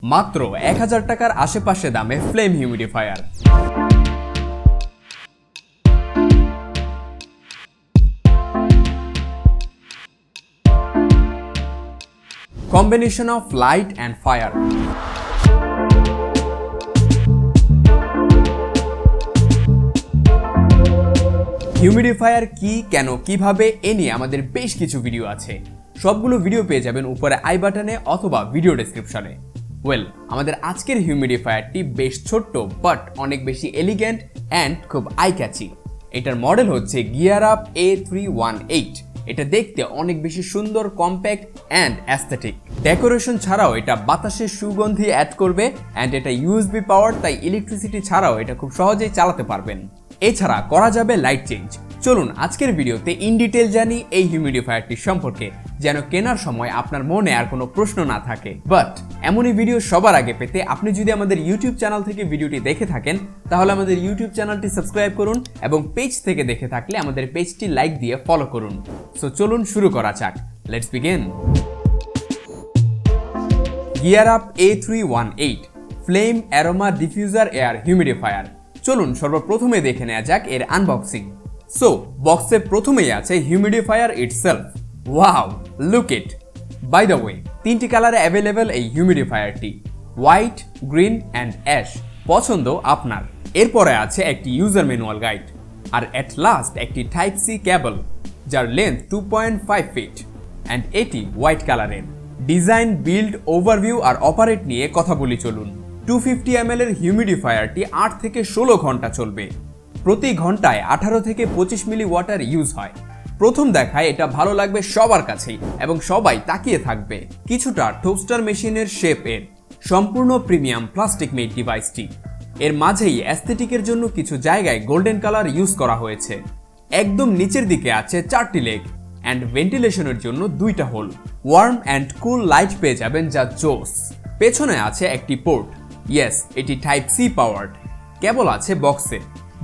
মাত্র 1000 টাকার আশেপাশে দামে flame humidifier. Combination of light and fire. Humidifier কি, কেন, কিভাবে এ নিয়ে আমাদের বেশ কিছু ভিডিও আছে। সবগুলো ভিডিও পেয়ে যাবেন উপরে আই বাটনে অথবা ভিডিও ডেসক্রিপশনে। আমাদের আজকের হিউমিডিফায়ারটি বেশ ছোট্ট বাট অনেক বেশি এলিগেন্ট অ্যান্ড খুব আই ক্যাচি। এটার মডেল হচ্ছে GearUp A318। এটা দেখতে অনেক বেশি সুন্দর, কম্প্যাক্ট অ্যান্ড অ্যাস্থেটিক। ডেকোরেশন ছাড়াও এটা বাতাসের সুগন্ধি অ্যাড করবে অ্যান্ড এটা ইউএসবি পাওয়ার, তাই ইলেকট্রিসিটি ছাড়াও এটা খুব সহজেই চালাতে পারবেন। এছাড়া করা যাবে লাইট চেঞ্জ। চলুন আজকের ভিডিওতে ইন ডিটেল জানি এই হিউমিডিফায়ারটি সম্পর্কে, যেন কেনার সময় আপনার মনে আর কোনো প্রশ্ন না থাকে। বাট এমনই ভিডিও সবার আগে পেতে আপনি যদি আমাদের ইউটিউব চ্যানেল থেকে ভিডিওটি দেখে থাকেন তাহলে আমাদের ইউটিউব চ্যানেলটি সাবস্ক্রাইব করুন এবং পেজ থেকে দেখে থাকলে আমাদের পেজটি লাইক দিয়ে ফলো করুন। সো চলুন শুরু করা যাক। Let's begin. GearUp A318 flame aroma diffuser air humidifier. চলুন সর্বপ্রথমে দেখে নেওয়া যাক এর আনবক্সিং। সো বক্সে প্রথমেই আছে humidifier itself. Wow, look it. By the way, তিনটি কালারে অ্যাভেলেবেল এই হিউমিডিফায়ারটি, হোয়াইট, গ্রিন অ্যান্ড অ্যাশ। পছন্দ আপনার। এরপরে আছে একটি ইউজার ম্যানুয়াল গাইড, আর এট লাস্ট একটি টাইপ সি কেবল যার লেন্থ 2.5 ফিট অ্যান্ড এটি হোয়াইট কালারের। ডিজাইন, বিল্ড, ওভারভিউ আর অপারেট নিয়ে কথা বলি চলুন। 250 ml এর হিউমিডিফায়ারটি 8 থেকে 16 ঘন্টা চলবে। প্রতি ঘন্টায় 18 থেকে 25 মিলি ওয়াটার ইউজ হয়। প্রথম দেখায় এটা ভালো লাগবে সবার কাছেই এবং সবাই তাকিয়ে থাকবে। কিছুটা টোস্টার মেশিনের শেপ এর, সম্পূর্ণ প্রিমিয়াম প্লাস্টিক মেড ডিভাইসটি। এর মাঝেই অ্যাস্থেটিকের জন্য কিছু জায়গায় গোল্ডেন কালার ইউজ করা হয়েছে। একদম নিচের দিকে আছে 4টি লেগ অ্যান্ড ভেন্টিলেশনের জন্য 2টা hole. Warm and cool light পেয়ে যাবেন যা জোস। পেছনে আছে একটি পোর্ট, ইয়েস এটি টাইপ সি পাওয়ার্ড। কেবল আছে বক্সে,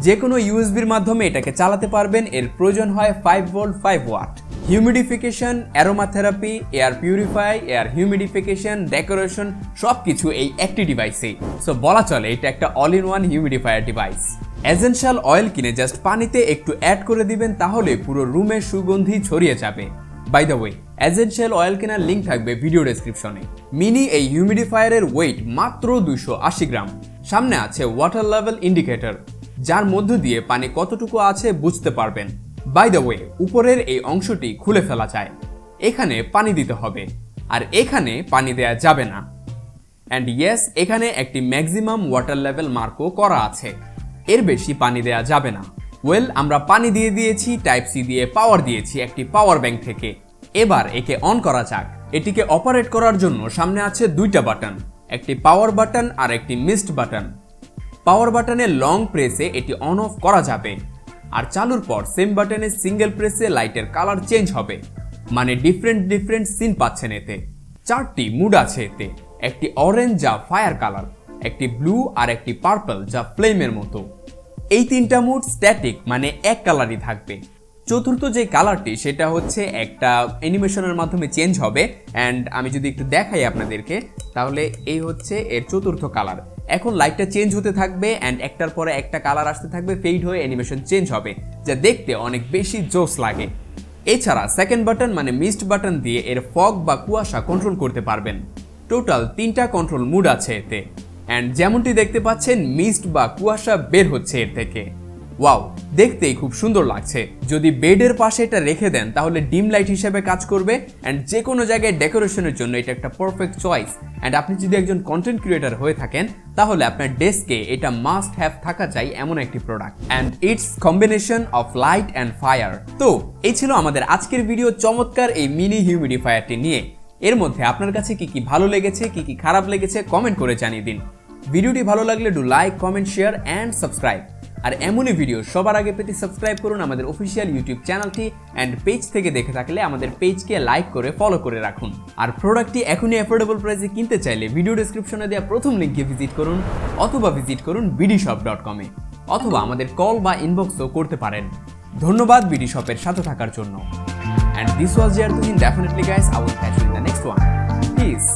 যে কোনো ইউএসবির মাধ্যমে এটাকে চালাতে পারবেন। এর প্রয়োজন হয় 5 volt 5 watt. Humidification, aroma therapy, air purify, air humidification, decoration সবকিছু এই একটি ডিভাইসে। সো বলা চলে এটা একটা all in one humidifier device. Essential oil কিনে জাস্ট পানিতে একটু অ্যাড করে দিবেন, তাহলে পুরো রুমে সুগন্ধি ছড়িয়ে যাবে। By the way, essential oil কেনার লিঙ্ক থাকবে ভিডিও ডেসক্রিপশনে। মিনি এই হিউমিডিফায়ারের ওয়েট মাত্র 280 গ্রাম। সামনে আছে ওয়াটার লেভেল ইন্ডিকেটর, যার মধ্য দিয়ে পানি কতটুকু আছে বুঝতে পারবেন। বাই দ্য ওয়ে, উপরের এই অংশটি খুলে ফেলা যায়। এখানে পানি দিতে হবে আর এখানে পানি দেয়া যাবে না। অ্যান্ড ইয়েস, এখানে একটি ম্যাক্সিমাম ওয়াটার লেভেল মার্কও করা আছে, এর বেশি পানি দেয়া যাবে না। আমরা পানি দিয়ে দিয়েছি, টাইপ সি দিয়ে পাওয়ার দিয়েছি একটি পাওয়ার ব্যাংক থেকে। এবার একে অন করা যাক। এটিকে অপারেট করার জন্য সামনে আছে 2টা বাটন, একটি পাওয়ার বাটন আর একটি মিস্ট বাটন। পাওয়ার বাটনে লং প্রেসে এটি অন অফ করা যাবে, আর চালুর পর সেম বাটনে সিঙ্গেল প্রেসে লাইটের কালার চেঞ্জ হবে। মানে ডিফারেন্ট সিন পাচ্ছেন এতে। 4টি মুড আছে এতে, একটি অরেঞ্জ যা ফায়ার কালার, একটি ব্লু আর একটি পার্পল যা ফ্লেমের মতো। এই 3টা মুড স্ট্যাটিক, মানে এক কালারই থাকবে। চতুর্থ যে কালারটি সেটা হচ্ছে একটা অ্যানিমেশনের মাধ্যমে চেঞ্জ হবে। অ্যান্ড আমি যদি একটু দেখাই আপনাদেরকে, তাহলে এই হচ্ছে এর চতুর্থ কালার। এখন লাইটটা চেঞ্জ হতে থাকবে অ্যান্ড একটার পরে একটা কালার আসতে থাকবে, ফেড হয়ে অ্যানিমেশন চেঞ্জ হবে, যা দেখতে অনেক বেশি জোস লাগে। এছাড়া সেকেন্ড বাটন মানে মিস্ট বাটন দিয়ে এর ফগ বা কুয়াশা কন্ট্রোল করতে পারবেন। টোটাল 3টা কন্ট্রোল মুড আছে এতে। অ্যান্ড যেমনটি দেখতে পাচ্ছেন, মিস্ট বা কুয়াশা বের হচ্ছে এর থেকে। ওয়াও, দেখতেই খুব সুন্দর লাগছে। যদি বেডের পাশে এটা রেখে দেন তাহলে ডিম লাইট হিসেবে কাজ করবে অ্যান্ড যে কোনো জায়গায় ডেকোরেশনের জন্য এটা একটা পারফেক্ট চয়েস। অ্যান্ড আপনি যদি একজন কন্টেন্ট ক্রিয়েটর হয়ে থাকেন তাহলে আপনার ডেস্কে এটা মাস্ট হ্যাভ থাকা চাই এমন একটি product. And it's combination of light and fire. তো এই ছিল আমাদের আজকের ভিডিও চমৎকার এই মিনি হিউমিডিফায়ারটি নিয়ে। এর মধ্যে আপনার কাছে কি কি ভালো লেগেছে, কি কি খারাপ লেগেছে কমেন্ট করে জানিয়ে দিন। ভিডিওটি ভালো লাগলে do like, comment, share and subscribe. আর এমনই ভিডিও সবার আগে পেতে সাবস্ক্রাইব করুন আমাদের অফিসিয়াল ইউটিউব চ্যানেলটি অ্যান্ড পেজ থেকে দেখে থাকলে আমাদের পেজকে লাইক করে ফলো করে রাখুন। আর প্রোডাক্টটি এখনই অ্যাফোর্ডেবল প্রাইসে কিনতে চাইলে ভিডিও ডেসক্রিপশনে দেওয়া প্রথম লিঙ্কে ভিজিট করুন অথবা ভিজিট করুন BDSHOP.com এ, অথবা আমাদের কল বা ইনবক্সও করতে পারেন। ধন্যবাদ BDSHOP-এর সাথে থাকার জন্য। And this was GearUp, definitely guys, I will catch you in the next one. Peace.